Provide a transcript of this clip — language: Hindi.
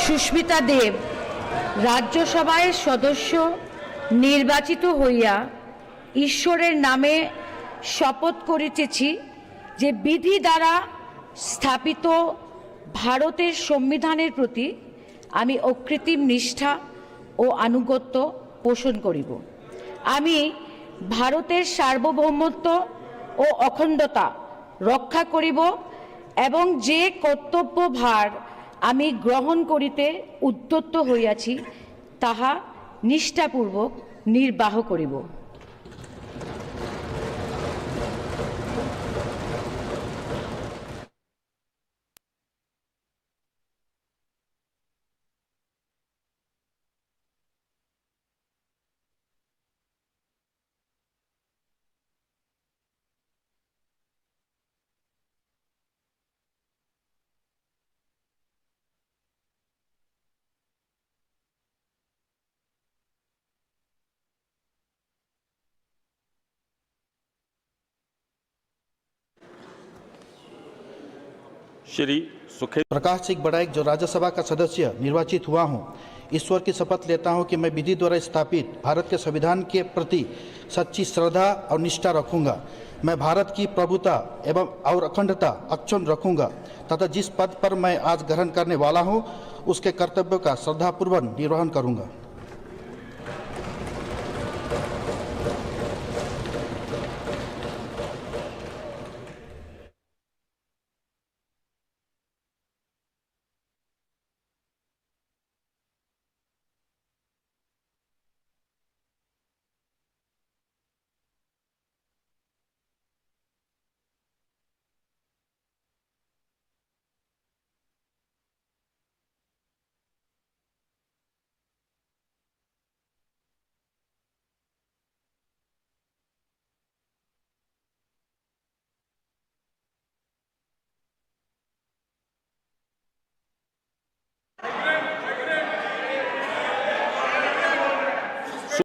সুস্মিতা দেব রাজ্যসভায় সদস্য নির্বাচিত হইয়া ঈশ্বরের নামে শপথ করিতেছি যে বিধি দ্বারা স্থাপিত ভারতের সংবিধানের প্রতি আমি অকৃত্রিম নিষ্ঠা ও আনুগত্য পোষণ করিব। আমি ভারতের সার্বভৌমত্ব ও অখণ্ডতা রক্ষা করিব এবং যে কর্তব্যভার আমি গ্রহণ করিতে উদ্যত হইয়াছি তাহা নিষ্ঠাপূর্বক নির্বাহ করিব। श्री सुखेंद्र प्रकाश सिंह बड़ाइक जो राज्यसभा का सदस्य निर्वाचित हुआ हूं, ईश्वर की शपथ लेता हूं कि मैं विधि द्वारा स्थापित भारत के संविधान के प्रति सच्ची श्रद्धा और निष्ठा रखूंगा। मैं भारत की प्रभुता एवं और अखंडता अक्षुण्ण रखूंगा तथा जिस पद पर मैं आज ग्रहण करने वाला हूं उसके कर्तव्यों का श्रद्धापूर्वक निर्वहन करूंगा।